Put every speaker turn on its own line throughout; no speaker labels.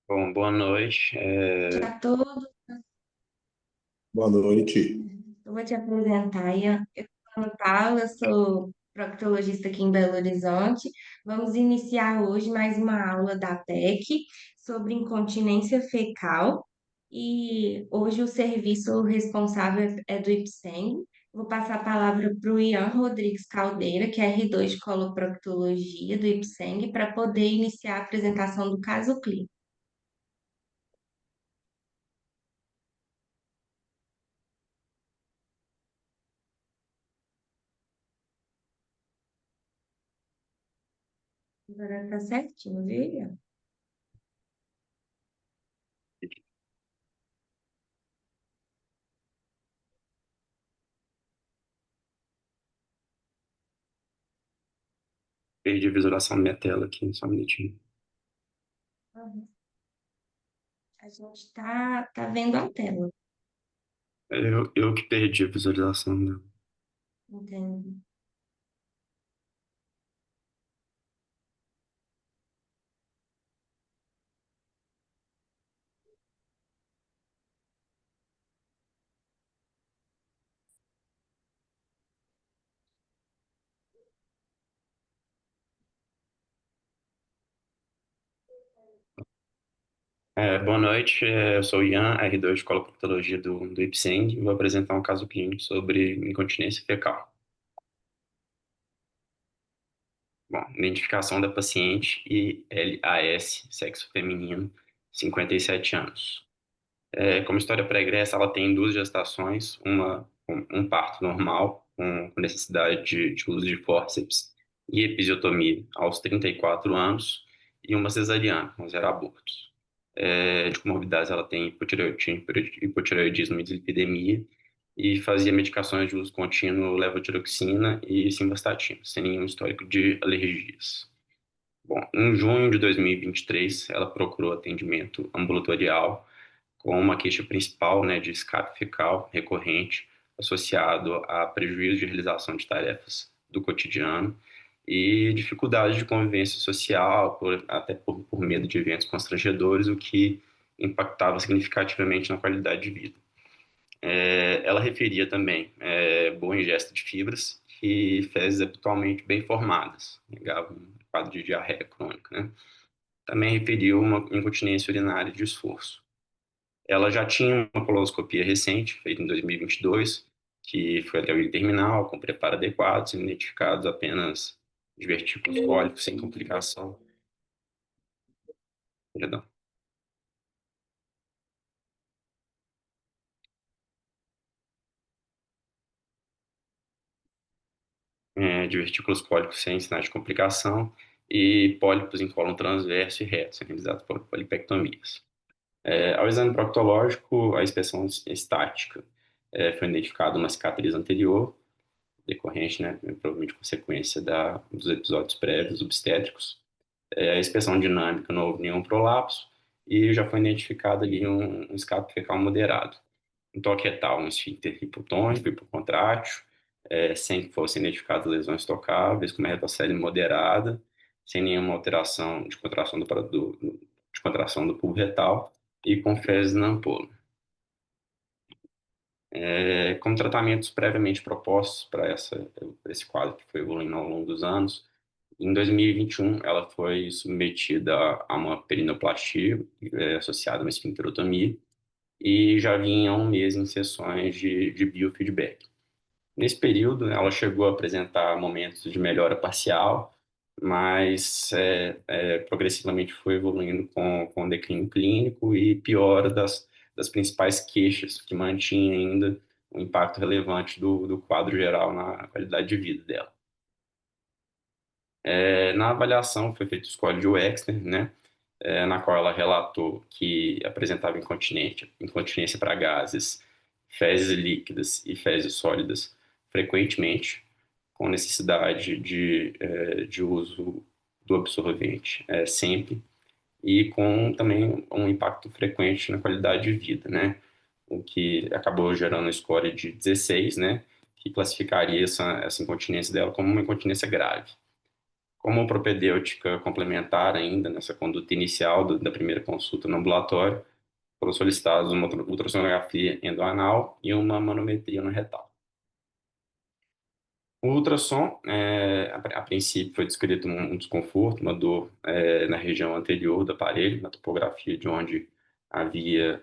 Bom, boa noite.
A todos,
Boa noite.
eu vou te apresentar. Eu sou Ana Paula, eu sou proctologista aqui em Belo Horizonte. Vamos iniciar hoje mais uma aula da TEC sobre incontinência fecal. E hoje o serviço responsável é do IPSENG. Vou passar a palavra para o Ian Rodrigues Caldeira, que é R2 de coloproctologia do IPSENG, para poder iniciar a apresentação do caso clínico. Agora tá certinho, viu, Ian?
Perdi a visualização da minha tela aqui, só um minutinho.
A gente tá vendo a tela,
Eu que perdi a visualização dela.
entende?
Boa noite, eu sou o Ian, R2 de Coloproctologia do IPSENG, e vou apresentar um caso clínico sobre incontinência fecal. Bom, identificação da paciente ILAS, sexo feminino, 57 anos. Como história pregressa, ela tem duas gestações, um parto normal, com necessidade de uso de fórceps e episiotomia aos 34 anos, e uma cesariana, com 0 abortos. De comorbidades, ela tem hipotireoidismo e dislipidemia, e fazia medicações de uso contínuo, levotiroxina e simvastatina, sem nenhum histórico de alergias. Bom, em junho de 2023, ela procurou atendimento ambulatorial com uma queixa principal, né, de escape fecal recorrente, associado a prejuízo de realização de tarefas do cotidiano e dificuldade de convivência social, até por medo de eventos constrangedores, o que impactava significativamente na qualidade de vida. Ela referia também boa ingesta de fibras e fezes habitualmente bem formadas, negava um quadro de diarreia crônica, né? Também referiu uma incontinência urinária de esforço. Ela já tinha uma coloscopia recente, feita em 2022, que foi até o terminal, com preparo adequado, sendo identificados apenas divertículos cólicos sem complicação. Perdão. Divertículos cólicos sem sinais de complicação e pólipos em cólon transverso e reto, sendo realizados por polipectomias. Ao exame proctológico, a inspeção estática foi identificada uma cicatriz anterior, decorrente, né, provavelmente consequência dos episódios prévios obstétricos. A inspeção dinâmica não houve nenhum prolapso e já foi identificado ali um escape fecal moderado. Um toque retal, um esfíncter hipotônico, hipocontrátil, sem que fossem identificadas lesões tocáveis, com uma retocele moderada, sem nenhuma alteração de contração de contração do bulbo retal e com fezes na ampola. Como tratamentos previamente propostos para esse quadro que foi evoluindo ao longo dos anos, em 2021 ela foi submetida a uma perinoplastia associada a uma esfincterotomia e já vinha há um mês em sessões de biofeedback. Nesse período, né, ela chegou a apresentar momentos de melhora parcial, mas progressivamente foi evoluindo com declínio clínico e piora das principais queixas, que mantinha ainda um impacto relevante do quadro geral na qualidade de vida dela. Na avaliação foi feito o score de Wexner, né, na qual ela relatou que apresentava incontinência para gases, fezes líquidas e fezes sólidas frequentemente, com necessidade de uso do absorvente sempre, e com também um impacto frequente na qualidade de vida, né? O que acabou gerando um score de 16, né? Que classificaria essa incontinência dela como uma incontinência grave. Como propedêutica complementar ainda nessa conduta inicial da primeira consulta no ambulatório, foram solicitados uma ultrassonografia endoanal e uma manometria no retal. O ultrassom, a princípio, foi descrito um desconforto, uma dor na região anterior do aparelho, na topografia de onde havia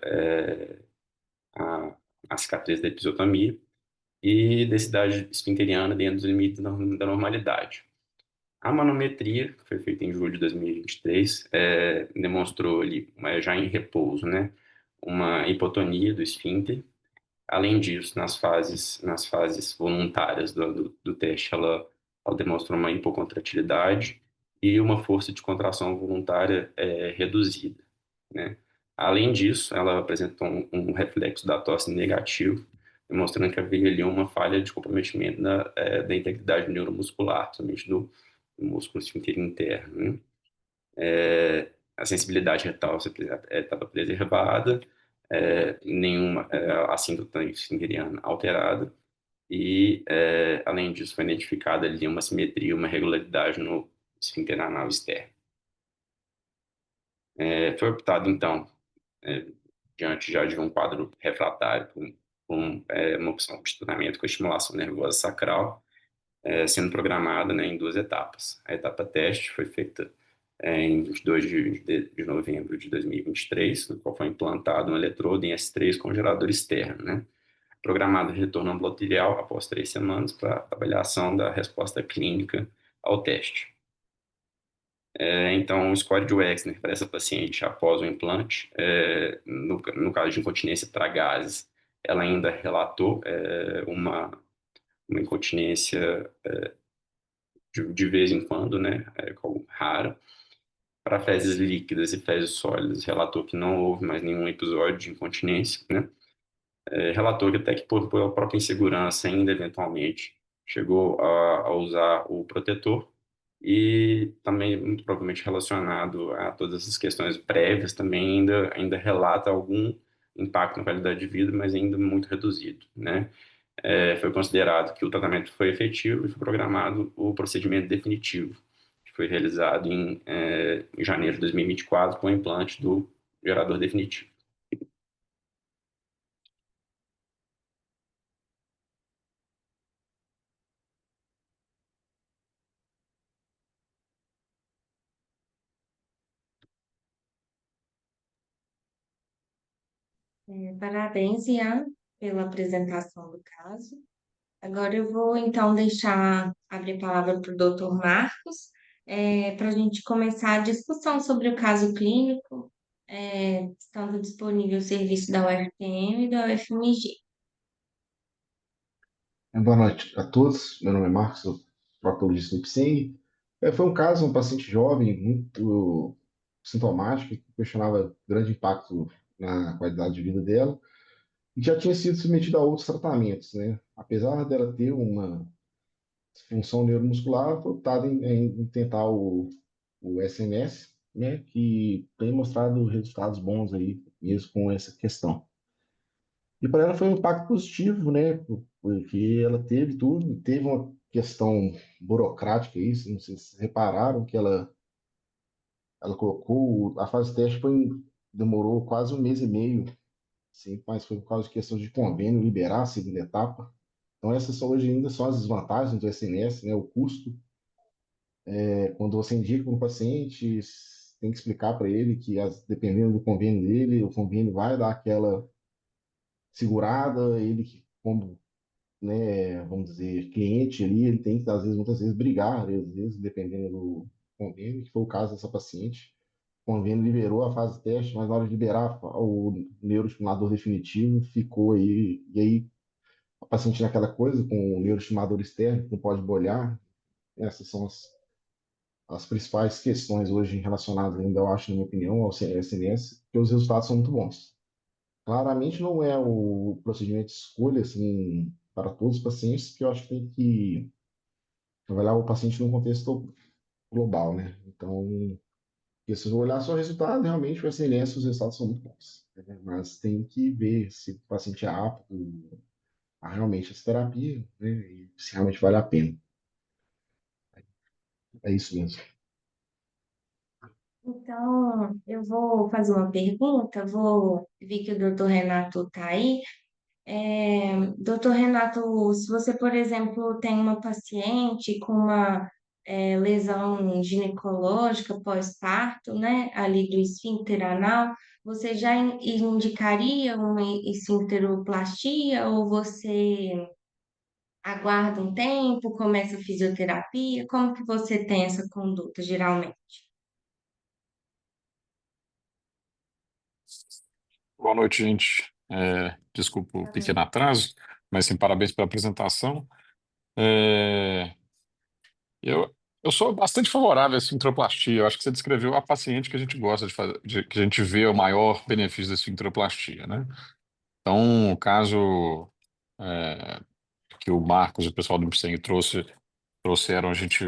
a, a cicatriz da episiotomia, e densidade esfinteriana dentro dos limites da normalidade. A manometria, que foi feita em julho de 2023, demonstrou ali, já em repouso, né, uma hipotonia do esfíncter. Além disso, nas fases voluntárias do teste, ela demonstrou uma hipocontratilidade e uma força de contração voluntária reduzida, né? Além disso, ela apresentou um reflexo da tosse negativo, demonstrando que havia ali uma falha de comprometimento da integridade neuromuscular, somente do músculo esfíncter interno, né? A sensibilidade retal estava preservada, nenhuma assíntota esfinteriana alterada, e, além disso, foi identificada ali uma simetria, uma regularidade no esfíncter anal externo. Foi optado, então, é, diante já de um quadro refratário, por uma opção de tratamento com estimulação nervosa sacral, sendo programada, né, em duas etapas. A etapa teste foi feita em 22 de novembro de 2023, no qual foi implantado um eletrodo em S3 com gerador externo, né? Programado retorno ambulatorial após 3 semanas para avaliação da resposta clínica ao teste. Então, o score de Wexner para essa paciente após o implante, no caso de incontinência para gases, ela ainda relatou uma incontinência de vez em quando, né, rara. Para fezes líquidas e fezes sólidas, relatou que não houve mais nenhum episódio de incontinência, né? Relatou que até que por própria insegurança ainda eventualmente chegou a usar o protetor e também muito provavelmente relacionado a todas essas questões prévias também ainda relata algum impacto na qualidade de vida, mas ainda muito reduzido, né? Foi considerado que o tratamento foi efetivo e foi programado o procedimento definitivo, que foi realizado em janeiro de 2024 com o implante do gerador definitivo.
Parabéns, Ian, pela apresentação do caso. Agora eu vou então deixar abrir a palavra para o Dr. Marcos, para a gente começar a discussão sobre o caso clínico, estando disponível o serviço da UFPM e da UFMG.
Boa noite a todos. Meu nome é Marcos, sou proctologista do IPSENG. Foi um caso, um paciente jovem, muito sintomático, que questionava grande impacto na qualidade de vida dela, e já tinha sido submetida a outros tratamentos, né? Apesar dela ter uma função neuromuscular, foi optado em tentar o SNS, né? Que tem mostrado resultados bons aí, mesmo com essa questão. E para ela foi um impacto positivo, né? Porque ela teve tudo, teve uma questão burocrática isso, não sei se vocês repararam que ela colocou a fase teste demorou quase um mês e meio, sim, mas foi por causa de questões de convênio liberar a segunda etapa. Então essas são hoje ainda são as desvantagens do SNS, né? O custo, quando você indica para um paciente, tem que explicar para ele que dependendo do convênio dele, o convênio vai dar aquela segurada, ele como, né, vamos dizer, cliente ali, ele tem que, às vezes, muitas vezes, brigar, às vezes, dependendo do convênio, que foi o caso dessa paciente. O convênio liberou a fase teste, mas na hora de liberar o neuroestimulador definitivo, ficou aí, e aí a paciente naquela coisa, com o neuroestimulador externo, que não pode bolhar, essas são as principais questões hoje relacionadas ainda, eu acho, na minha opinião, ao SNS, porque os resultados são muito bons. Claramente não é o procedimento de escolha assim, para todos os pacientes, porque eu acho que tem que avaliar o paciente num contexto global, né? Então, porque se eu olhar só o resultado, realmente o SNS, os resultados são muito bons, né? Mas tem que ver se o paciente é apto a realmente essa terapia, né? E se realmente vale a pena. É isso mesmo.
Então, eu vou fazer uma pergunta, vou ver que o doutor Renato está aí. Doutor Renato, se você, por exemplo, tem uma paciente com uma lesão ginecológica pós-parto, né, ali do esfíncter anal, você já indicaria uma esfincteroplastia ou você aguarda um tempo, começa a fisioterapia? Como que você tem essa conduta, geralmente?
Boa noite, gente. Desculpa o pequeno atraso, mas sim, parabéns pela apresentação. É, eu, eu sou bastante favorável à esfincteroplastia. Eu acho que você descreveu a paciente que a gente gosta de fazer, que a gente vê o maior benefício da esfincteroplastia, né? Então, o caso é, que o Marcos e o pessoal do IPSENG trouxeram, a gente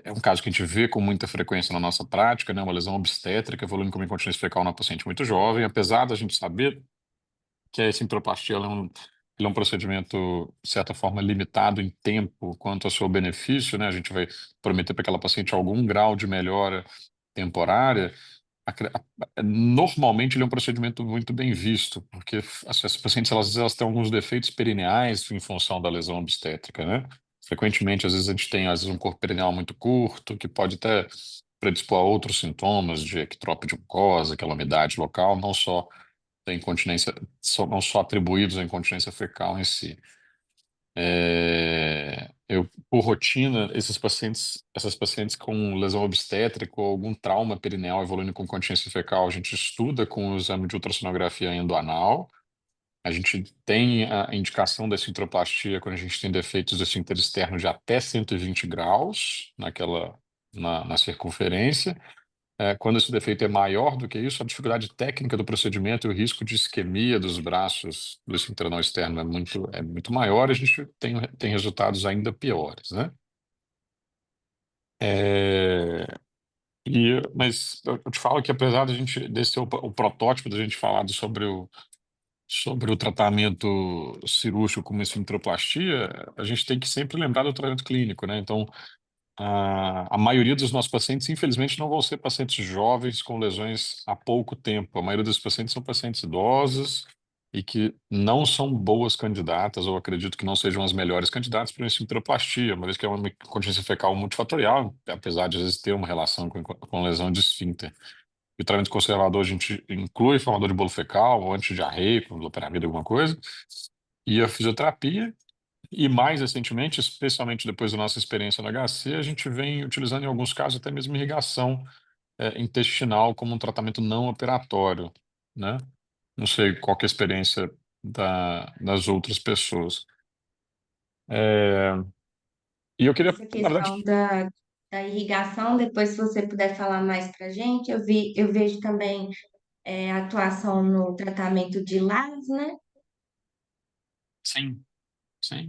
é um caso que a gente vê com muita frequência na nossa prática, né? Uma lesão obstétrica evoluindo como incontinência fecal na paciente muito jovem, apesar da gente saber que a essintiroplastia ela é um procedimento, de certa forma, limitado em tempo quanto ao seu benefício, né? A gente vai prometer para aquela paciente algum grau de melhora temporária. Normalmente ele é um procedimento muito bem visto, porque essas pacientes às vezes elas têm alguns defeitos perineais em função da lesão obstétrica, né? Frequentemente, às vezes a gente tem um corpo perineal muito curto, que pode até predispor a outros sintomas de ectrópio de mucosa, aquela umidade local, não só da incontinência, não só atribuídos à incontinência fecal em si. Por rotina, essas pacientes com lesão obstétrica ou algum trauma perineal evoluindo com incontinência fecal, a gente estuda com o exame de ultrassonografia endoanal. A gente tem a indicação da esfincteroplastia quando a gente tem defeitos do esfíncter externo de até 120 graus na circunferência. Quando esse defeito é maior do que isso, a dificuldade técnica do procedimento e o risco de isquemia dos braços do esfíncter anal externo é muito maior, e a gente tem resultados ainda piores, né? É, mas eu te falo que apesar da gente, desse ser o protótipo da gente falado sobre o tratamento cirúrgico como esfincteroplastia, a gente tem que sempre lembrar do tratamento clínico, né? Então, a maioria dos nossos pacientes, infelizmente, não vão ser pacientes jovens com lesões há pouco tempo. A maioria dos pacientes são pacientes idosos e que não são boas candidatas, ou acredito que não sejam as melhores candidatas para uma esfincteroplastia, uma vez que é uma incontinência fecal multifatorial, apesar de às vezes ter uma relação com lesão de esfíncter. E o tratamento conservador, a gente inclui formador de bolo fecal, ou antidiarreico, loperamida, alguma coisa, e a fisioterapia. E mais recentemente, especialmente depois da nossa experiência no HC, a gente vem utilizando em alguns casos até mesmo irrigação intestinal como um tratamento não operatório, né? Não sei qual que é a experiência das outras pessoas. É, e eu queria,
Essa
na
questão
verdade,
da irrigação, depois se você puder falar mais para a gente, eu vejo também atuação no tratamento de LAS, né?
sim, sim.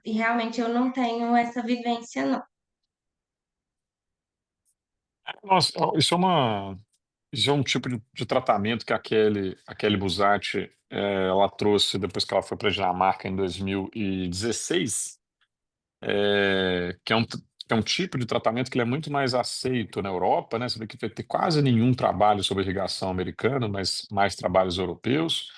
E realmente eu não tenho essa vivência, não.
Nossa, ó, isso é um tipo de tratamento que a Kelly Buzzati, ela trouxe depois que ela foi para a Dinamarca em 2016, que é um tipo de tratamento que ele é muito mais aceito na Europa, né? Você vê que vai ter quase nenhum trabalho sobre irrigação americana, mas mais trabalhos europeus,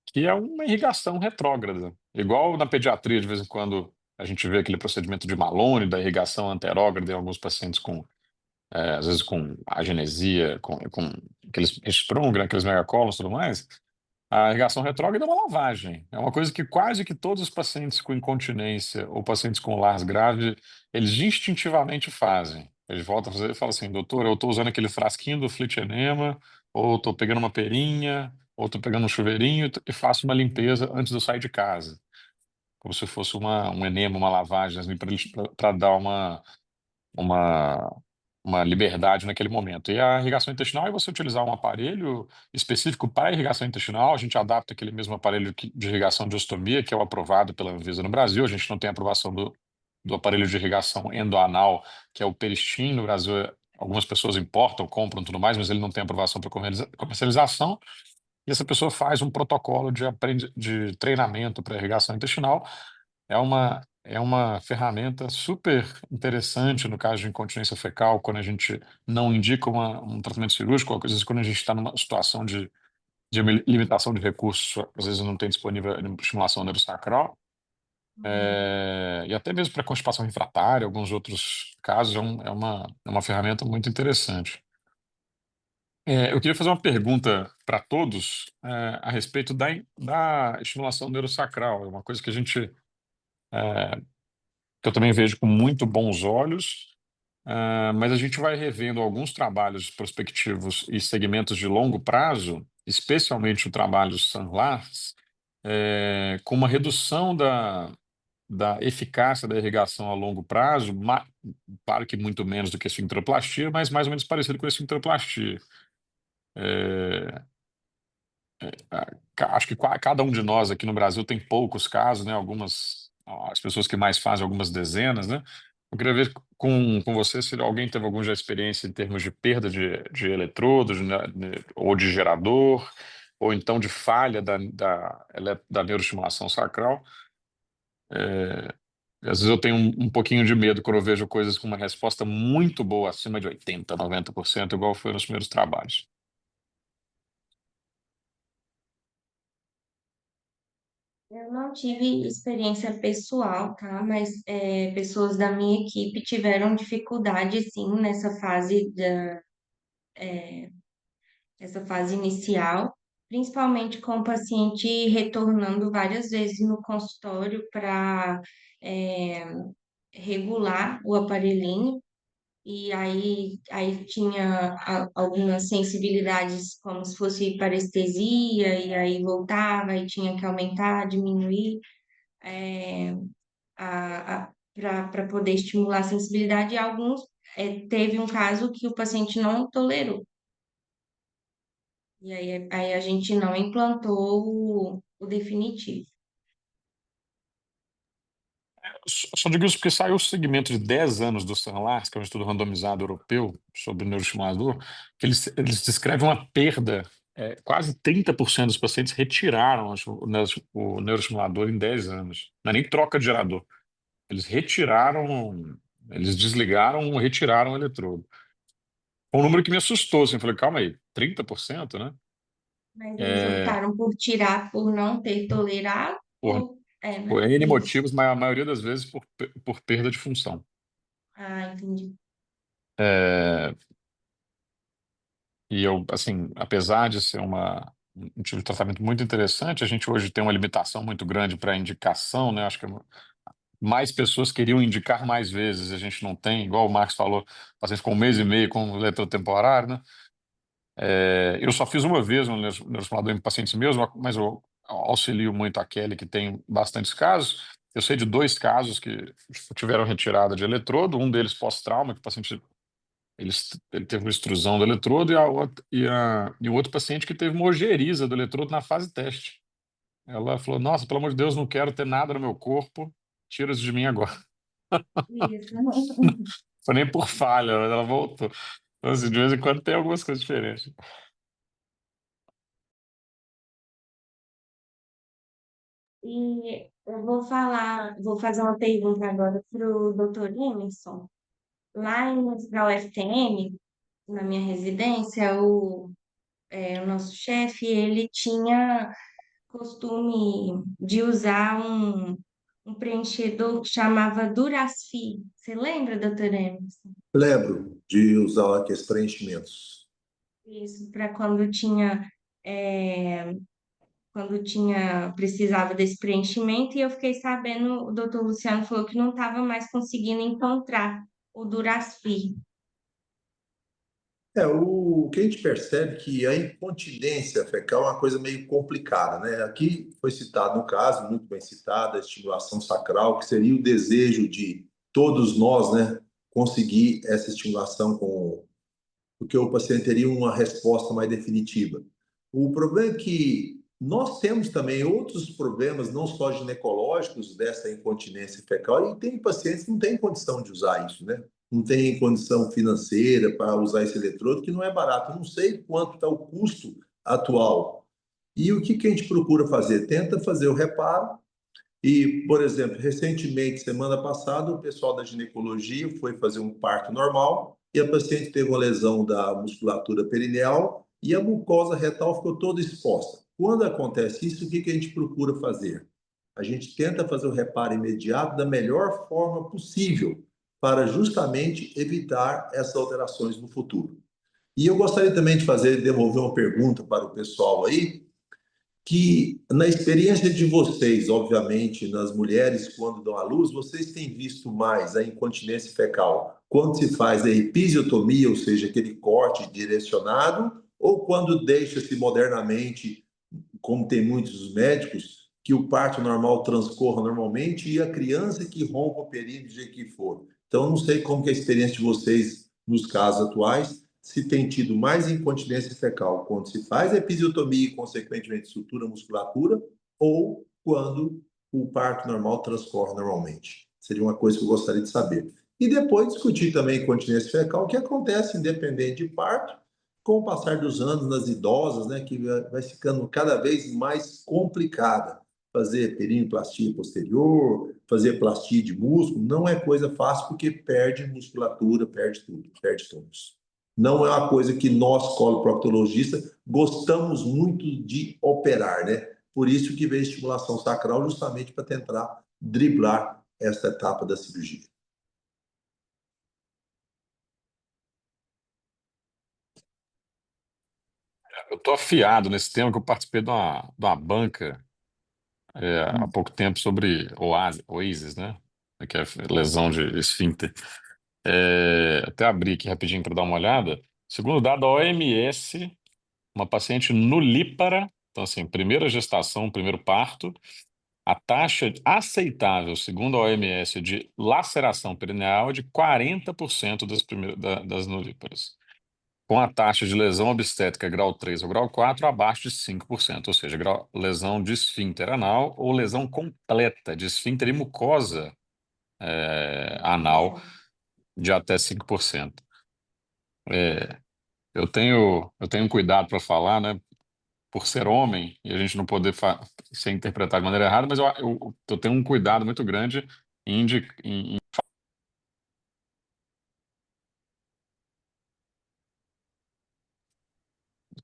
que é uma irrigação retrógrada. Igual na pediatria, de vez em quando a gente vê aquele procedimento de Malone, da irrigação anterógrada em alguns pacientes às vezes com agenesia, com aqueles sprung, né, aqueles megacolos e tudo mais. A irrigação retrógrada é uma lavagem. É uma coisa que quase que todos os pacientes com incontinência ou pacientes com Lars grave, eles instintivamente fazem. Eles voltam a fazer e falam assim, doutor, eu estou usando aquele frasquinho do Flit Enema, ou estou pegando uma perinha, ou estou pegando um chuveirinho e faço uma limpeza antes de eu sair de casa. Como se fosse um enema, uma lavagem, assim, para dar uma, uma liberdade naquele momento. E a irrigação intestinal é você utilizar um aparelho específico para irrigação intestinal. A gente adapta aquele mesmo aparelho de irrigação de ostomia, que é o aprovado pela Anvisa no Brasil. A gente não tem aprovação do aparelho de irrigação endoanal, que é o Peristim. No Brasil, algumas pessoas importam, compram e tudo mais, mas ele não tem aprovação para comercialização. E essa pessoa faz um protocolo de treinamento para irrigação intestinal. É uma é uma ferramenta super interessante no caso de incontinência fecal, quando a gente não indica um tratamento cirúrgico, ou às vezes quando a gente está numa situação de limitação de recursos, às vezes não tem disponível estimulação neurosacral, e até mesmo para constipação refratária, alguns outros casos, é uma ferramenta muito interessante. Eu queria fazer uma pergunta para todos a respeito da estimulação neurosacral. É uma coisa que que eu também vejo com muito bons olhos, mas a gente vai revendo alguns trabalhos prospectivos e segmentos de longo prazo, especialmente o trabalho Sunlars, com uma redução da eficácia da irrigação a longo prazo, claro que muito menos do que a esfincteroplastia, mas mais ou menos parecido com a esfincteroplastia. Acho que cada um de nós aqui no Brasil tem poucos casos, né? As pessoas que mais fazem, algumas dezenas, né? Eu queria ver com você se alguém teve alguma já experiência em termos de perda de eletrodos, né, ou de gerador, ou então de falha da neuroestimulação sacral. Às vezes eu tenho um pouquinho de medo quando eu vejo coisas com uma resposta muito boa, acima de 80, 90%, igual foi nos primeiros trabalhos.
Eu não tive experiência pessoal, tá? Mas pessoas da minha equipe tiveram dificuldade, sim, nessa fase inicial, principalmente com o paciente retornando várias vezes no consultório para regular o aparelhinho. E aí tinha algumas sensibilidades, como se fosse parestesia, e aí voltava, e tinha que aumentar, diminuir. Para poder estimular a sensibilidade, e alguns teve um caso que o paciente não tolerou. E aí a gente não implantou o definitivo.
Só digo isso porque saiu o segmento de 10 anos do Sunlars, que é um estudo randomizado europeu sobre neuroestimulador, que eles descrevem uma perda. Quase 30% dos pacientes retiraram o neuroestimulador em 10 anos. Não é nem troca de gerador. Eles retiraram, eles desligaram, retiraram o eletrodo. Foi um número que me assustou, assim, eu falei, calma aí, 30%, né?
Mas eles
É,
optaram por tirar por não ter tolerado,
por,
né?
por N
Isso.
motivos, mas a maioria das vezes por perda de função.
Ah, entendi.
É, E eu, assim, apesar de ser um tipo de tratamento muito interessante, a gente hoje tem uma limitação muito grande para indicação, né? Acho que mais pessoas queriam indicar mais vezes, a gente não tem, igual o Marcos falou, pacientes com 1 mês e meio com eletrotemporário, né? Eu só fiz uma vez um neuroestimulador em pacientes meus, mas eu auxilio muito a Kelly, que tem bastantes casos. Eu sei de 2 casos que tiveram retirada de eletrodo, um deles pós-trauma, que o paciente ele teve uma extrusão do eletrodo e o outro paciente que teve uma ojeriza do eletrodo na fase teste. Ela falou: Nossa, pelo amor de Deus, não quero ter nada no meu corpo, tira isso de mim agora.
Isso.
Foi nem por falha, mas ela voltou. Então, assim, de vez em quando tem algumas coisas diferentes.
E eu vou fazer uma pergunta agora para o doutor Emerson. Na UFTM, na minha residência, o nosso chefe, ele tinha costume de usar um preenchedor que chamava Durasfi. Você lembra, doutor Emerson?
Lembro de usar aqueles preenchimentos.
Isso, para quando tinha, precisava desse preenchimento, e eu fiquei sabendo, o doutor Luciano falou que não estava mais conseguindo encontrar o Durasfi.
O que a gente percebe que a incontinência fecal é uma coisa meio complicada, né? Aqui foi citado no caso, muito bem citado, a estimulação sacral, que seria o desejo de todos nós, né, conseguir essa estimulação porque o paciente teria uma resposta mais definitiva. O problema é que nós temos também outros problemas, não só ginecológicos, dessa incontinência fecal, e tem pacientes que não têm condição de usar isso, né? Não tem condição financeira para usar esse eletrodo, que não é barato. Eu não sei quanto está o custo atual. E o que a gente procura fazer? Tenta fazer o reparo E, por exemplo, recentemente, semana passada, o pessoal da ginecologia foi fazer um parto normal e a paciente teve uma lesão da musculatura perineal e a mucosa retal ficou toda exposta. Quando acontece isso, o que a gente procura fazer? A gente tenta fazer o reparo imediato da melhor forma possível para justamente evitar essas alterações no futuro. E eu gostaria também de devolver uma pergunta para o pessoal aí, que na experiência de vocês, obviamente, nas mulheres quando dão à luz, vocês têm visto mais a incontinência fecal quando se faz a episiotomia, ou seja, aquele corte direcionado, ou quando deixa-se modernamente, como tem muitos médicos, que o parto normal transcorra normalmente e a criança que rompa o períneo do jeito que for. Então, não sei como que é a experiência de vocês nos casos atuais, se tem tido mais incontinência fecal quando se faz a episiotomia e, consequentemente, sutura musculatura, ou quando o parto normal transcorre normalmente. Seria uma coisa que eu gostaria de saber. E depois discutir também incontinência fecal, que acontece independente de parto, com o passar dos anos nas idosas, né, que vai ficando cada vez mais complicada. Fazer perineoplastia posterior, fazer plastia de músculo, não é coisa fácil porque perde musculatura, perde tudo, perde tônus. Não é uma coisa que nós, coloproctologistas, gostamos muito de operar, né? Por isso que veio a estimulação sacral justamente para tentar driblar essa etapa da cirurgia.
Eu estou afiado nesse tema, que eu participei de uma banca há pouco tempo sobre OASES, né? Que é lesão de esfíncter. Até abri aqui rapidinho para dar uma olhada. Segundo o dado da OMS, uma paciente nulípara, então assim, primeira gestação, primeiro parto, a taxa aceitável, segundo a OMS, de laceração perineal é de 40% das nulíparas, com a taxa de lesão obstétrica grau 3 ou grau 4 abaixo de 5%, ou seja, lesão de esfíncter anal ou lesão completa de esfíncter e mucosa anal de até 5%. Eu tenho cuidado para falar, né, por ser homem e a gente não poder ser interpretado de maneira errada, mas eu tenho um cuidado muito grande em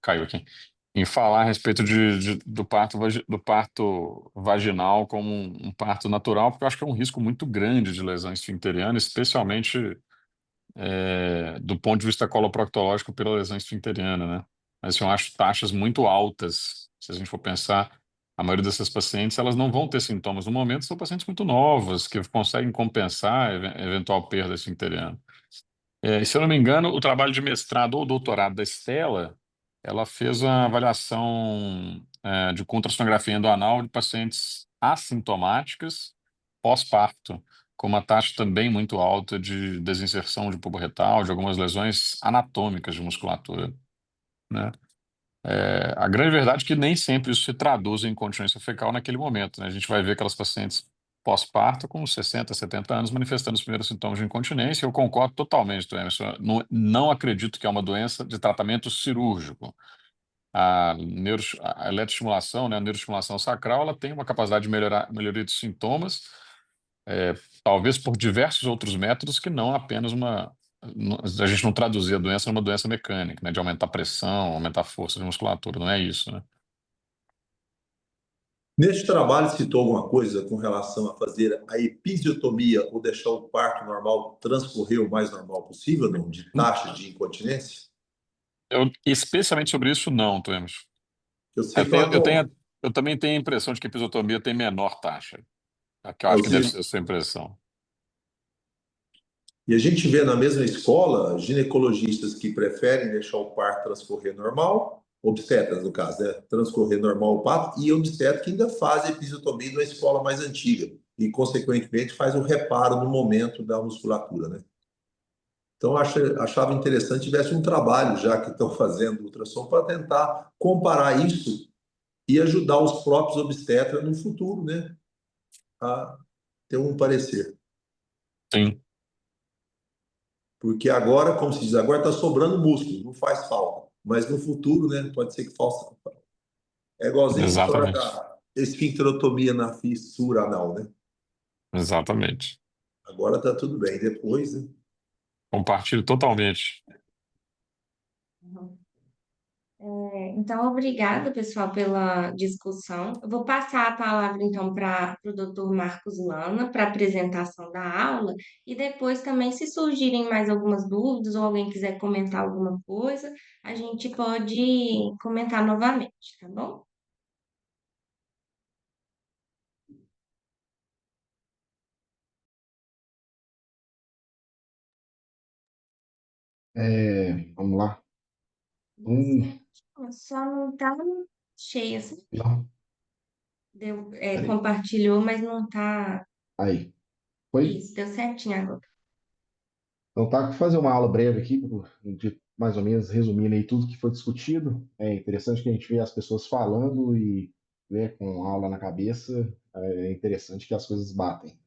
caiu aqui, em falar a respeito do parto vaginal como um parto natural, porque eu acho que é um risco muito grande de lesão esfincteriana, especialmente do ponto de vista coloproctológico pela lesão esfincteriana, né? Mas assim, eu acho taxas muito altas. Se a gente for pensar, a maioria dessas pacientes, elas não vão ter sintomas no momento, são pacientes muito novas, que conseguem compensar eventual perda esfincteriana. E se eu não me engano, o trabalho de mestrado ou doutorado da Estela, ela fez uma avaliação de ultrassonografia endoanal de pacientes assintomáticas pós-parto, com uma taxa também muito alta de desinserção de bulbo retal, de algumas lesões anatômicas de musculatura, né? A grande verdade é que nem sempre isso se traduz em incontinência fecal naquele momento, né? A gente vai ver aquelas pacientes pós-parto com 60, 70 anos manifestando os primeiros sintomas de incontinência. Eu concordo totalmente, Emerson. Não acredito que é uma doença de tratamento cirúrgico. A eletroestimulação, né, a neuroestimulação sacral, ela tem uma capacidade de melhoria de sintomas, talvez por diversos outros métodos que não apenas a gente não traduzir a doença numa doença mecânica, né, de aumentar a pressão, aumentar a força de musculatura, não é isso, né?
Neste trabalho, citou alguma coisa com relação a fazer a episiotomia ou deixar o parto normal transcorrer o mais normal possível, não? De taxa de incontinência?
Especialmente sobre isso, não, Emerson.
Eu sei que
Eu também tenho a impressão de que a episiotomia tem menor taxa. Que eu acho que deve ser a sua impressão.
E a gente vê na mesma escola ginecologistas que preferem deixar o parto transcorrer normal, obstetras no caso, né? Transcorrer normal o parto, e obstetras que ainda fazem episiotomia na escola mais antiga e, consequentemente, faz o reparo no momento da musculatura, né? Então, achava interessante tivesse um trabalho já que estão fazendo ultrassom para tentar comparar isso e ajudar os próprios obstetras no futuro, né, a ter um parecer.
Sim.
Porque agora, como se diz, agora está sobrando músculo, não faz falta. Mas no futuro, né, pode ser que faça. É igualzinho a história
Exatamente.
esfincterotomia na fissura anal, né?
Exatamente.
Agora tá tudo bem. Depois, né?
Compartilho totalmente.
Então, obrigada, pessoal, pela discussão. Eu vou passar a palavra, então, para o doutor Marcos Lana, para a apresentação da aula, e depois também, se surgirem mais algumas dúvidas ou alguém quiser comentar alguma coisa, a gente pode comentar novamente, tá bom?
Vamos lá.
Você só não está cheia, assim.
Não, peraí.
Compartilhou, mas não está.
Aí, foi?
Isso, deu certinho agora.
Então, tá, vou fazer uma aula breve aqui, de mais ou menos resumindo aí tudo que foi discutido. É interessante que a gente vê as pessoas falando e, né, com a aula na cabeça, é interessante que as coisas batem.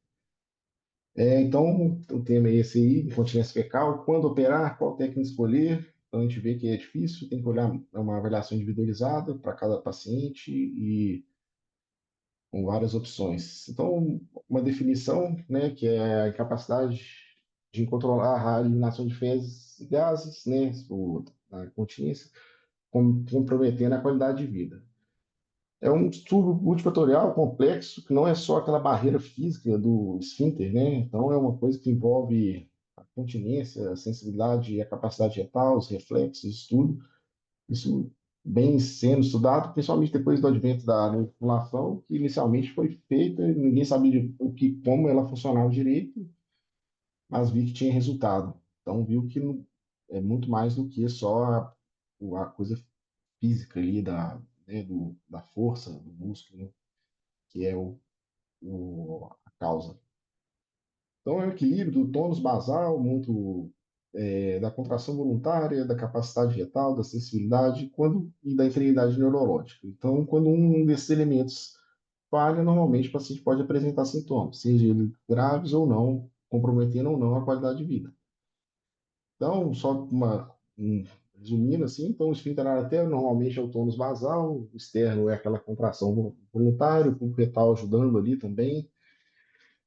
Então, o tema é esse aí, incontinência fecal, quando operar, qual técnica escolher. Então, a gente vê que é difícil, tem que olhar uma avaliação individualizada para cada paciente e com várias opções. Então, uma definição, né, que é a incapacidade de controlar a eliminação de fezes e gases, né, a continência, comprometendo a qualidade de vida. É um distúrbio multifatorial complexo, que não é só aquela barreira física do esfíncter, né? Então, é uma coisa que envolve a continência, a sensibilidade e a capacidade retal, os reflexos, isso tudo. Isso bem sendo estudado, principalmente depois do advento da manipulação, que inicialmente foi feita, ninguém sabia como ela funcionava direito, mas viu que tinha resultado. Então, viu que é muito mais do que só a coisa física ali né, da força do músculo, né, que é a causa. Então, é o equilíbrio do tônus basal, muito da contração voluntária, da capacidade retal, da sensibilidade e da integridade neurológica. Então, quando um desses elementos falha, normalmente o paciente pode apresentar sintomas, seja ele graves ou não, comprometendo ou não a qualidade de vida. Então, resumindo assim, então o esfíncter até normalmente é o tônus basal, o externo é aquela contração voluntária, o pulso retal ajudando ali também.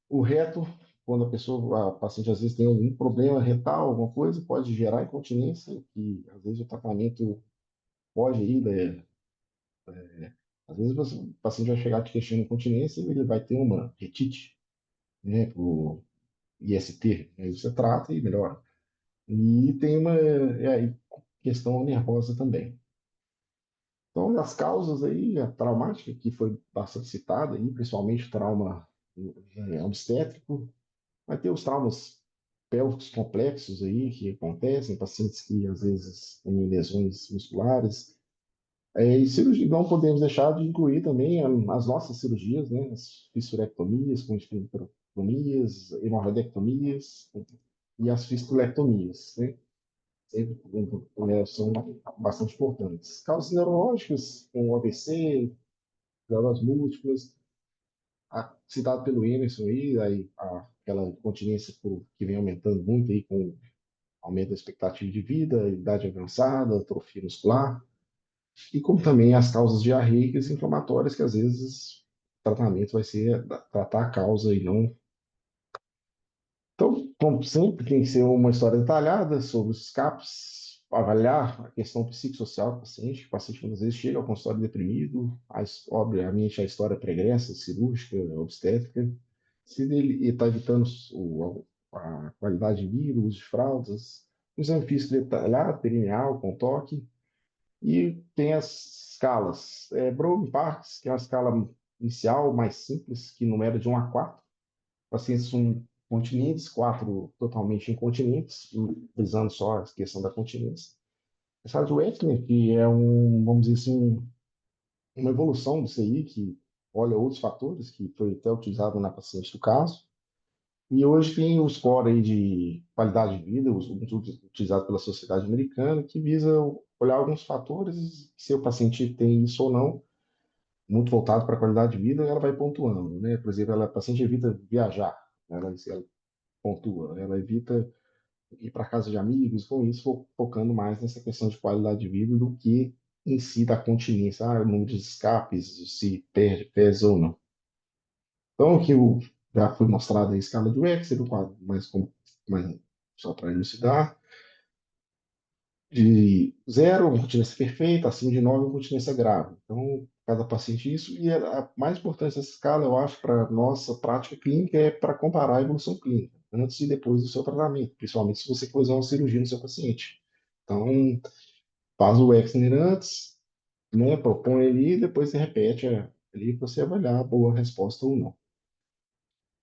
O reto, quando a paciente às vezes tem algum problema retal, alguma coisa, pode gerar incontinência, que às vezes o tratamento pode ir, né? Às vezes o paciente vai chegar te questionando incontinência e ele vai ter uma retite, né, pro IST, aí você trata e melhora. E tem uma questão nervosa também. Então, as causas aí, a traumática, que foi bastante citada, aí, principalmente o trauma obstétrico, vai ter os traumas pélvicos complexos aí, que acontecem, pacientes que às vezes têm lesões musculares. E cirurgia, não podemos deixar de incluir também as nossas cirurgias, né? As fisturectomias, com esfincterotomias, hemorroidectomias e as fistulectomias, né? Sempre, são bastante importantes. Causas neurológicas, como AVC, drogas múltiplas, citado pelo Emerson aí aquela continência que vem aumentando muito aí com o aumento da expectativa de vida, idade avançada, atrofia muscular, e como também as causas diarreicas e inflamatórias, que às vezes o tratamento vai ser tratar a causa e não. Então, como sempre, tem que ser uma história detalhada sobre os CAPs, avaliar a questão psicossocial do paciente. O paciente, muitas vezes, chega ao consultório deprimido, obviamente, a história pregressa, cirúrgica, obstétrica. Se ele está evitando a qualidade de vida, o uso de fraldas, um exame físico detalhado, perineal, com toque, e tem as escalas. Brown-Parks, que é uma escala inicial mais simples, que numera de 1 a 4. Pacientes são continentes, 4 totalmente incontinentes, visando só a questão da continência. A escala de Wechsler, que é vamos dizer assim, uma evolução disso aí, que olha outros fatores, que foi até utilizado na paciente do caso. E hoje tem o score aí de qualidade de vida, utilizado pela Sociedade Americana, que visa olhar alguns fatores, se o paciente tem isso ou não, muito voltado para a qualidade de vida, ela vai pontuando, né? Por exemplo, a paciente evita viajar, ela pontua, ela evita ir para casa de amigos, com isso focando mais nessa questão de qualidade de vida do que em si da continência, o número de escapes, se perde, pesa ou não. Então, aqui já foi mostrado a escala do Excel, o quadro mais só para elucidar. De zero, uma continência perfeita, acima de 9, uma continência grave. Então, cada paciente isso. E a mais importante dessa escala, eu acho, para a nossa prática clínica, é para comparar a evolução clínica, antes e depois do seu tratamento, principalmente se você fizer uma cirurgia no seu paciente. Então, faz o Wexner antes, né, propõe ali, e depois você repete ali para você avaliar a boa resposta ou não.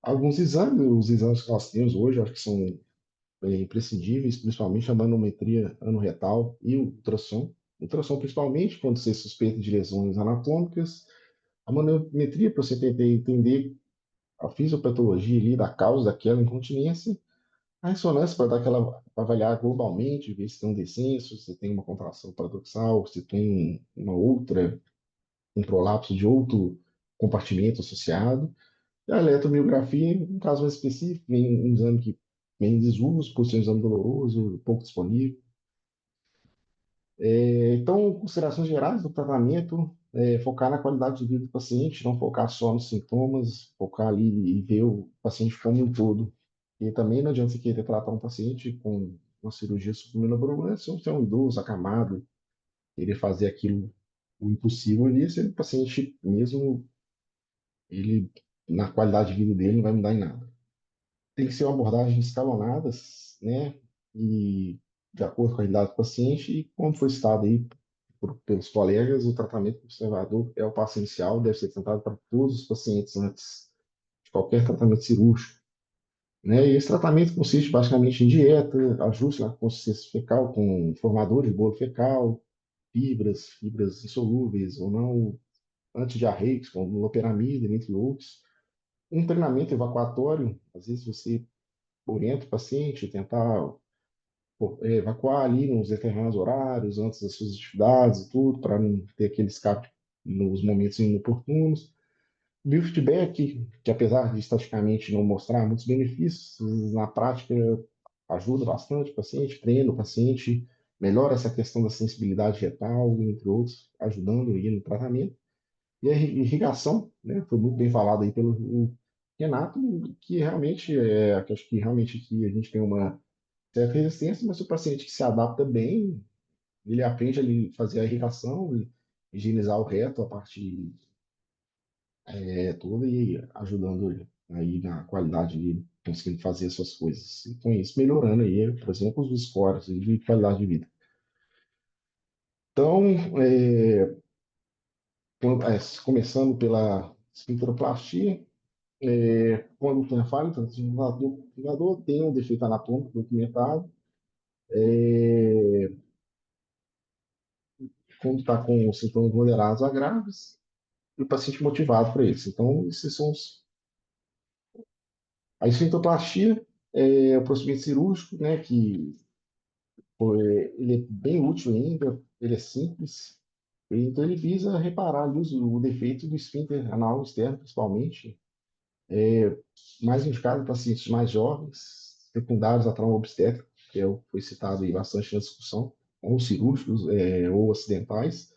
Alguns exames, os exames que nós temos hoje, acho que são imprescindíveis, principalmente a manometria anorretal e o ultrassom. Ultrassom, principalmente, quando você suspeita de lesões anatômicas. A manometria, para você tentar entender a fisiopatologia ali da causa daquela incontinência. A ressonância, para dar aquela, para avaliar globalmente, ver se tem um descenso, se tem uma contração paradoxal, se tem uma outra, um prolapso de outro compartimento associado. E a eletromiografia, um caso mais específico, vem um exame que vem em desuso, por ser um exame doloroso, pouco disponível. Então, considerações gerais do tratamento, focar na qualidade de vida do paciente, não focar só nos sintomas, focar ali e ver o paciente como um todo. E também não adianta você querer tratar um paciente com uma cirurgia supraumenobrolante se você é um idoso, acamado, querer fazer aquilo, o impossível ali, se o paciente mesmo, ele, na qualidade de vida dele, não vai mudar em nada. Tem que ser uma abordagem escalonadas, né? E de acordo com a idade do paciente, e como foi citado aí pelos colegas, o tratamento conservador é o passo inicial, deve ser tentado para todos os pacientes antes de qualquer tratamento cirúrgico. Né? E esse tratamento consiste basicamente em dieta, ajuste na consistência fecal com formador de bolo fecal, fibras insolúveis ou não, antidiarreicos, como loperamida, entre outros. Um treinamento evacuatório, às vezes você orienta o paciente, tentar evacuar ali nos determinados horários, antes das suas atividades e tudo, para não ter aquele escape nos momentos inoportunos. Biofeedback, que apesar de estatisticamente não mostrar muitos benefícios, na prática ajuda bastante o paciente, treina o paciente, melhora essa questão da sensibilidade retal, entre outros, ajudando aí no tratamento. E a irrigação, né, foi muito bem falado aí pelo Renato, que realmente que acho que realmente aqui a gente tem uma certa resistência, mas o paciente que se adapta bem, ele aprende a fazer a irrigação, higienizar o reto, a parte toda e ajudando ele aí na qualidade dele, conseguindo fazer as suas coisas. Então, isso melhorando aí, por exemplo, os scores de qualidade de vida. Então, começando pela esfincteroplastia, quando tem a falha, então, o fundador tem um defeito anatômico documentado, quando está com sintomas moderados a graves, e o paciente motivado para isso. Então, esses são a esfintoplastia é o procedimento cirúrgico, né, que ele é bem útil ainda, ele é simples, então ele visa reparar ali o defeito do esfíncter anal externo, principalmente, mais indicado em pacientes mais jovens, secundários a trauma obstétrico, que foi citado aí bastante na discussão, ou cirúrgicos ou acidentais,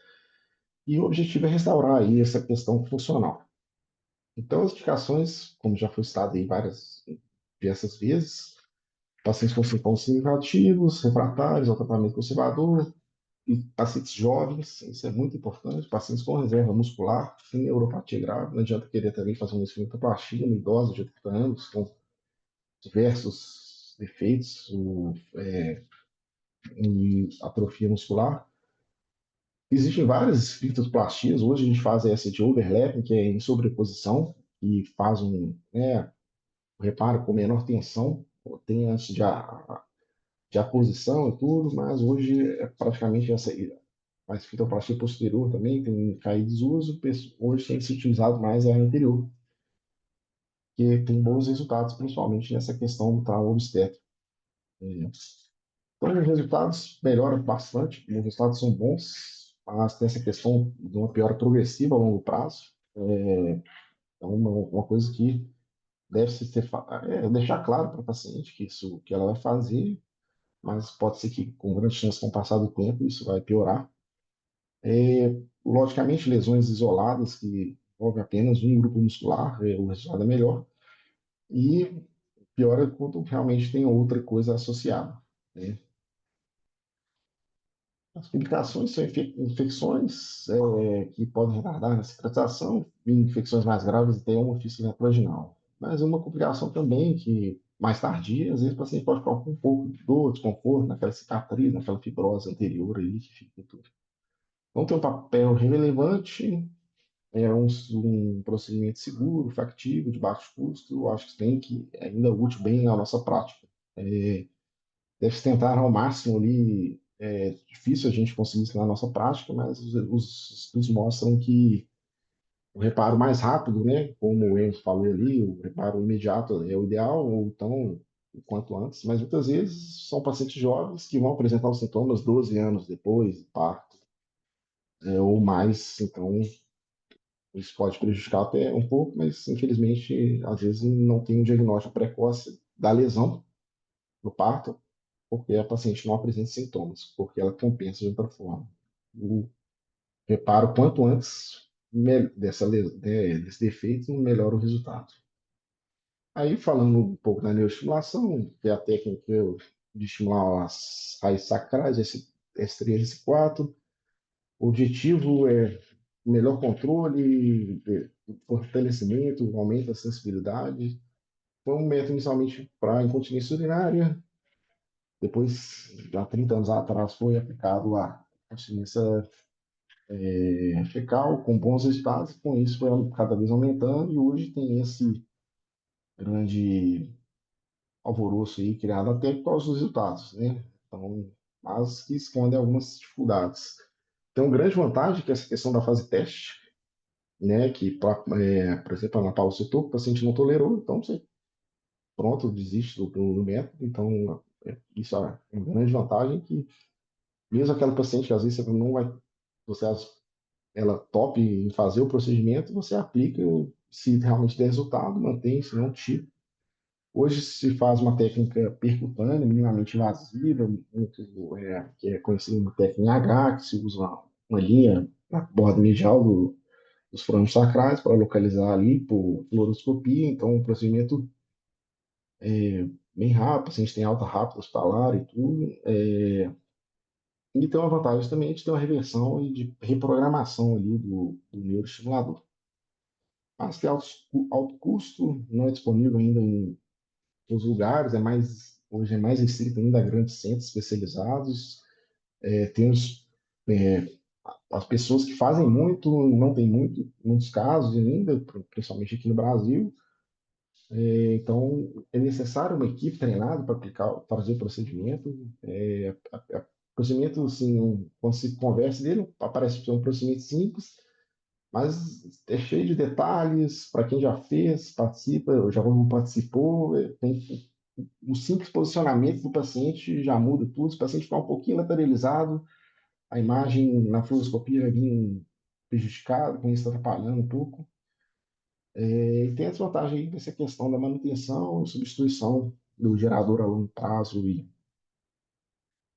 e o objetivo é restaurar aí essa questão funcional. Então, as indicações, como já foi citado aí diversas vezes, pacientes com sintomas significativos, refratários ao tratamento conservador, e pacientes jovens, isso é muito importante, pacientes com reserva muscular, sem neuropatia grave, não adianta querer também fazer uma esfintoplastia no idoso de 80 anos, com diversos defeitos e atrofia muscular. Existem várias esfintoplastias, hoje a gente faz essa de overlapping, que é em sobreposição, e faz um reparo com menor tensão, tem antes de aposição e tudo, mas hoje é praticamente essa aí. A esfintoplastia posterior também tem caído em desuso, hoje tem se utilizado mais a anterior, que tem bons resultados, principalmente nessa questão do trauma obstétrico. Então, os resultados melhoram bastante, os resultados são bons, mas tem essa questão de uma piora progressiva a longo prazo. É uma coisa que deve ser deixar claro para o paciente que isso que ela vai fazer, mas pode ser que com grande chance com o passar do tempo isso vai piorar. Logicamente, lesões isoladas que envolvem apenas um grupo muscular, o resultado é melhor. E pior é quando realmente tem outra coisa associada, né? As complicações são infecções que podem retardar na cicatrização, e infecções mais graves até uma fístula retrovaginal. Mas uma complicação também que mais tardia, às vezes o paciente pode ficar com um pouco de dor, desconforto naquela cicatriz, naquela fibrose anterior aí que fica tudo. Então tem um papel relevante, um procedimento seguro, factível, de baixo custo, eu acho que tem que ainda útil bem na nossa prática. Deve-se tentar ao máximo ali, é difícil a gente conseguir isso na nossa prática, mas os estudos mostram que o reparo mais rápido, né, como o Enzo falou ali, o reparo imediato é o ideal, ou então o quanto antes, mas muitas vezes são pacientes jovens que vão apresentar os sintomas 12 anos depois do parto, ou mais, então isso pode prejudicar até um pouco, mas infelizmente às vezes não tem um diagnóstico precoce da lesão no parto, porque a paciente não apresenta sintomas, porque ela compensa de outra forma. O reparo quanto antes desse defeito, melhora o resultado. Aí, falando um pouco da neuroestimulação, que é a técnica de estimular as raízes sacrais, S3 e S4, o objetivo é melhor controle, fortalecimento, aumento da sensibilidade. Foi um método inicialmente para incontinência urinária, depois, há 30 anos atrás, foi aplicado a consciência fecal, com bons resultados, e com isso foi cada vez aumentando, e hoje tem esse grande alvoroço aí criado até por causa dos resultados, né? Então, mas que esconde algumas dificuldades. Tem uma grande vantagem que é essa questão da fase teste, né? Que, por exemplo, a Ana Paula citou, que o paciente não tolerou, então você, pronto, desiste do método. Então, isso é uma grande vantagem que mesmo aquela paciente que às vezes você não vai, você ela top em fazer o procedimento, você aplica, se realmente der resultado, mantém, se não tira. Hoje se faz uma técnica percutânea, minimamente invasiva, que é conhecida como técnica H, que se usa uma linha na borda medial dos frônios sacrais para localizar ali por fluoroscopia. Então, um procedimento bem rápido, assim, a gente tem alta rápida hospitalar e tudo. E tem uma vantagem também de ter uma reversão e de reprogramação ali do neuroestimulador. Mas tem alto custo, não é disponível ainda em todos os lugares, hoje é mais restrito ainda a grandes centros especializados. Tem é, as pessoas que fazem muito, não tem muitos casos ainda, principalmente aqui no Brasil. Então, é necessário uma equipe treinada para aplicar, fazer o procedimento. Procedimento, assim, quando se conversa dele, parece ser um procedimento simples, mas é cheio de detalhes para quem já fez, participa, ou já não participou. Tem um simples posicionamento do paciente já muda tudo. Se o paciente ficar um pouquinho lateralizado, a imagem na fluoroscopia vai vir prejudicada, com isso atrapalhando um pouco. E tem a desvantagem aí dessa questão da manutenção e substituição do gerador a longo prazo.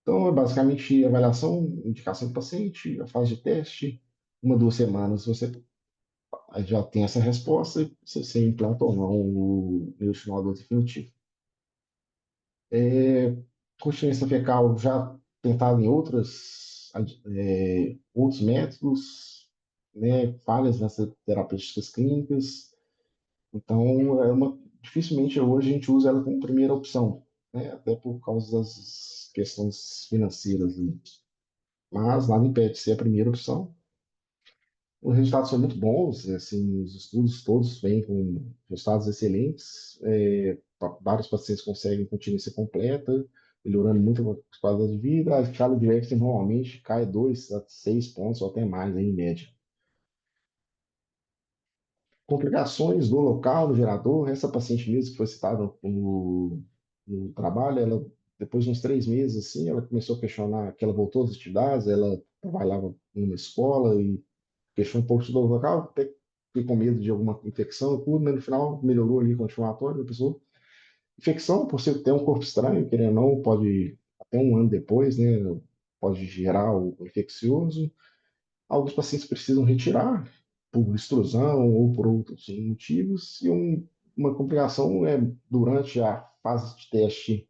Então, é basicamente avaliação, indicação do paciente, a fase de teste, 1, 2 semanas você já tem essa resposta e você implanta ou não o neuroestimulador definitivo. Continência fecal já tentado em outros métodos, né, falhas nessas terapêuticas clínicas. Então, dificilmente hoje a gente usa ela como primeira opção, né, até por causa das questões financeiras, né. Mas nada impede de ser a primeira opção. Os resultados são muito bons, assim, os estudos todos vêm com resultados excelentes. Vários pacientes conseguem continência completa, melhorando muito a qualidade de vida. A escala de Wechsler normalmente cai 2 a 6 pontos ou até mais, em média. Complicações do local, do gerador. Essa paciente mesmo que foi citada no trabalho, ela, depois de uns 3 meses, assim, ela começou a questionar que ela voltou às atividades, ela trabalhava numa escola e queixou um pouco de dor local, até fiquei com medo de alguma infecção, tudo, mas no final melhorou ali com o anti-inflamatório, a pessoa. Infecção, por ser ter um corpo estranho, querendo ou não, pode, até um ano depois, né, pode gerar o infeccioso. Alguns pacientes precisam retirar por extrusão ou por outros motivos, e uma complicação é durante a fase de teste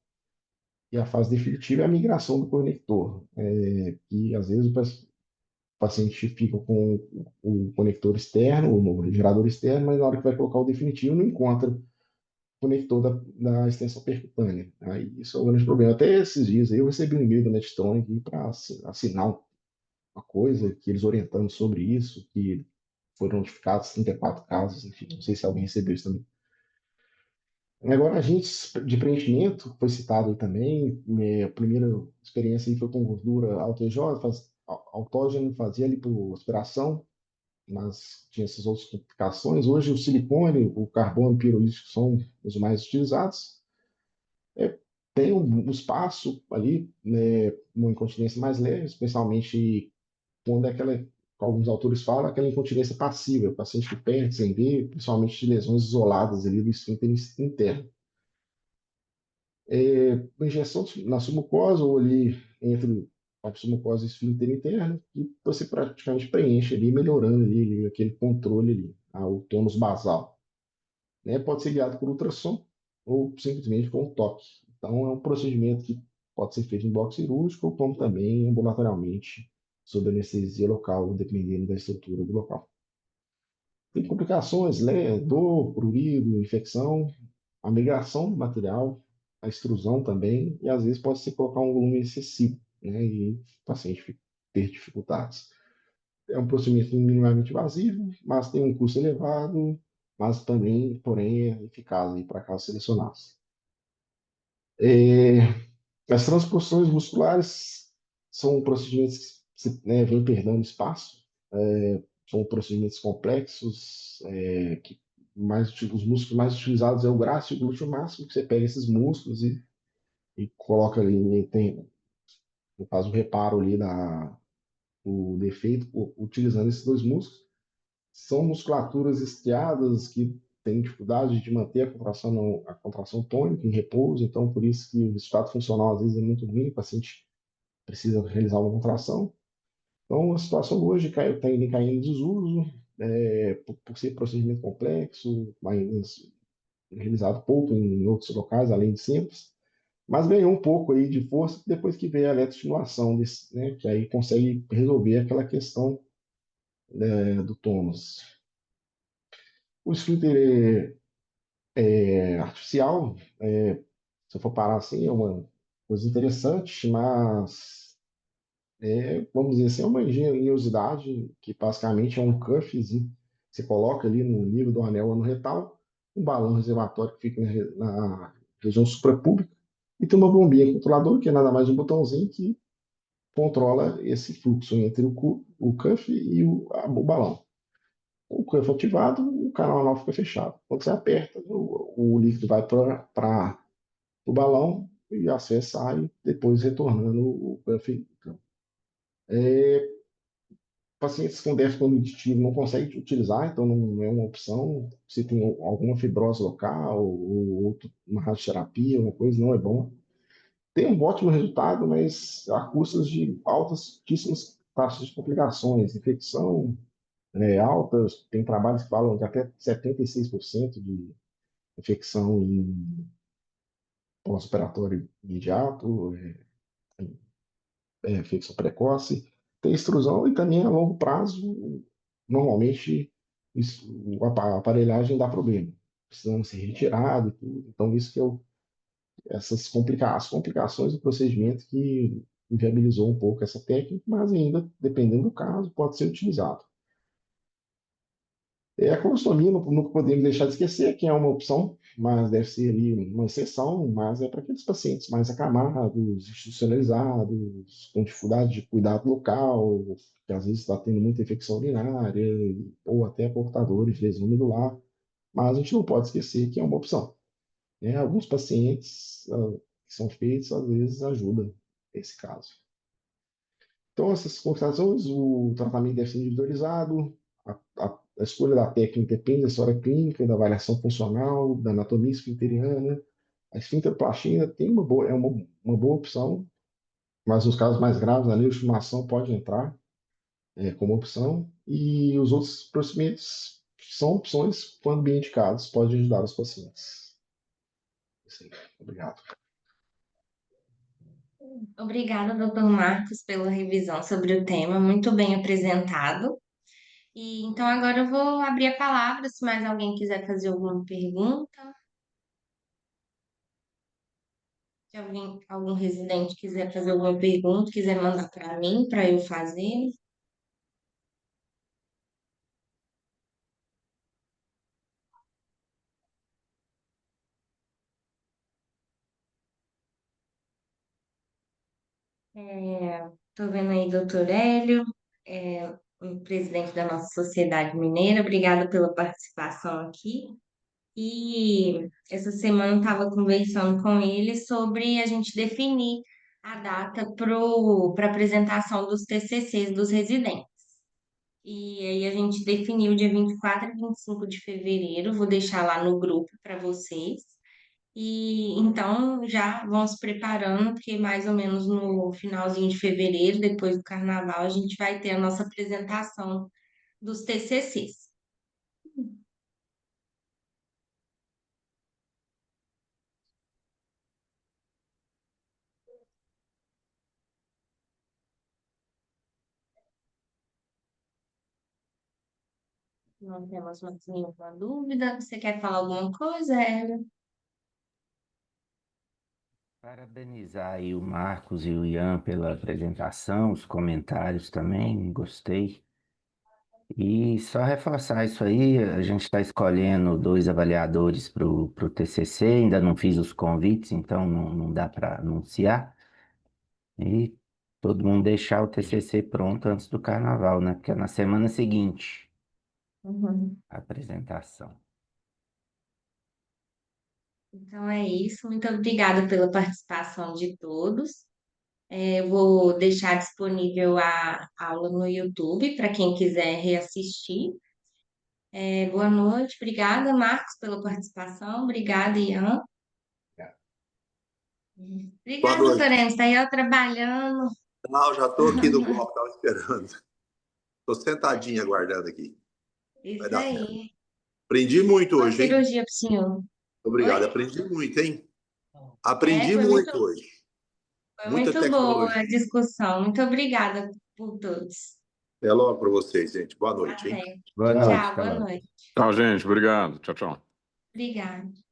e a fase definitiva é a migração do conector, que às vezes o paciente fica com o conector externo, o gerador externo, mas na hora que vai colocar o definitivo não encontra o conector da extensão percutânea. Aí isso é um grande problema. Até esses dias aí eu recebi um e-mail da Medtronic para assinar uma coisa, que eles orientando sobre isso, que foram notificados 34 casos, enfim, não sei se alguém recebeu isso também. Agora, agentes de preenchimento, foi citado aí também, a primeira experiência aí foi com gordura autógena, fazia lipoaspiração, mas tinha essas outras complicações. Hoje, o silicone, o carbono pirolítico são os mais utilizados. Tem um espaço ali, né, uma incontinência mais leve, especialmente quando é aquela, alguns autores falam, aquela incontinência passiva, o paciente que perde sem ver, principalmente de lesões isoladas ali do esfíncter interno. Uma injeção na submucosa ou ali entre a submucosa e o esfíncter interno, e você praticamente preenche ali, melhorando ali aquele controle ali, o tônus basal. Né? Pode ser guiado por ultrassom ou simplesmente com um toque. Então, é um procedimento que pode ser feito em bloco cirúrgico, como também ambulatorialmente, sob anestesia local, dependendo da estrutura do local. Tem complicações, né? Dor, prurido, infecção, a migração do material, a extrusão também, e às vezes pode se colocar um volume excessivo, né? E o paciente ter dificuldades. É um procedimento minimamente invasivo, mas tem um custo elevado, mas também, porém, é eficaz para casos selecionados. As transposições musculares são procedimentos que né, vêm perdendo espaço, são procedimentos complexos, que os músculos mais utilizados é o grácil e o glúteo máximo, que você pega esses músculos e coloca ali, faz o reparo ali o defeito utilizando esses dois músculos. São musculaturas estriadas que têm dificuldade de manter a contração tônica em repouso, então por isso que o resultado funcional às vezes é muito ruim, o paciente precisa realizar uma contração. Então a situação hoje está caindo em desuso, por ser procedimento complexo, mas realizado pouco em outros locais, além de simples, mas ganhou um pouco aí de força depois que veio a eletroestimulação, né, que aí consegue resolver aquela questão do tônus. O esfíncter artificial, se eu for parar assim, é uma coisa interessante, mas vamos dizer assim, é uma engenhosidade que basicamente é um cuffzinho que você coloca ali no nível do anel anorretal, um balão reservatório que fica na região suprapúbica, e tem uma bombinha controladora, que é nada mais um botãozinho que controla esse fluxo entre o cuff e o balão. O cuff ativado, o canal anal fica fechado. Quando você aperta, o líquido vai para o balão e a fé sai, depois retornando o cuff. Pacientes com déficit cognitivo não conseguem utilizar, então não é uma opção. Se tem alguma fibrose local ou uma radioterapia, uma coisa, não é bom. Tem um ótimo resultado, mas a custas de altíssimas taxas de complicações, infecção altas, tem trabalhos que falam de até 76% de infecção em pós-operatório imediato, infecção precoce, tem extrusão e também a longo prazo, normalmente, a aparelhagem dá problema, precisando ser retirado e tudo. Então, isso que as complicações do procedimento que inviabilizou um pouco essa técnica, mas ainda, dependendo do caso, pode ser utilizado. A colostomia não podemos deixar de esquecer que é uma opção, mas deve ser ali uma exceção, mas é para aqueles pacientes mais acamados, institucionalizados, com dificuldade de cuidado local, que às vezes está tendo muita infecção urinária, ou até portadores de lesão medular, mas a gente não pode esquecer que é uma opção. Né? Alguns pacientes que são feitos, às vezes, ajudam esse caso. Então, essas considerações, o tratamento deve ser individualizado, a escolha da técnica depende da história clínica, da avaliação funcional, da anatomia esfinteriana. A esfinteroplastia tem é uma boa opção, mas nos casos mais graves, a neuroestimulação pode entrar. como opção, e os outros procedimentos são opções, quando bem indicados, podem ajudar os pacientes. Sim, obrigado.
Obrigada, doutor Marcos, pela revisão sobre o tema, muito bem apresentado. E então agora eu vou abrir a palavra, se mais alguém quiser fazer alguma pergunta, se algum residente quiser fazer alguma pergunta, quiser mandar para mim, para eu fazer. Estou vendo aí doutor Hélio, o presidente da nossa Sociedade Mineira, obrigada pela participação aqui. E essa semana eu estava conversando com ele sobre a gente definir a data para apresentação dos TCCs dos residentes. E aí a gente definiu dia 24 e 25 de fevereiro, vou deixar lá no grupo para vocês. E então já vão se preparando, porque mais ou menos no finalzinho de fevereiro, depois do carnaval, a gente vai ter a nossa apresentação dos TCCs. Não temos mais nenhuma dúvida. Você quer falar alguma coisa, Hélio?
Parabenizar aí o Marcos e o Ian pela apresentação, os comentários também, gostei. E só reforçar isso aí, a gente está escolhendo 2 avaliadores para o TCC, ainda não fiz os convites, então não dá para anunciar. E todo mundo deixar o TCC pronto antes do carnaval, né? Porque é na semana seguinte
Uhum.
a apresentação.
Então é isso. Muito obrigada pela participação de todos. Eu vou deixar disponível a aula no YouTube para quem quiser reassistir. Boa noite. Obrigada, Marcos, pela participação. Obrigada, Ian.
Boa
Obrigada, doutor
noite.
Enes. Está aí, ó, trabalhando.
Não, já estou aqui no bloco, estava esperando. Estou sentadinho aguardando aqui. Vai
Isso
dar certo.
aí.
Aprendi muito
Boa
hoje, hein?
cirurgia para o senhor.
Obrigado,
Oi?
aprendi muito, hein? Aprendi
Foi
muito hoje. Muita
muito boa a
tecnologia.
discussão. Muito obrigada por todos.
Até logo para vocês, gente. Boa noite, hein?
Até.
Boa
Tchau.
noite,
Tchau,
até
boa
logo.
noite.
Tchau, gente. Obrigado. Tchau, tchau.
Obrigada.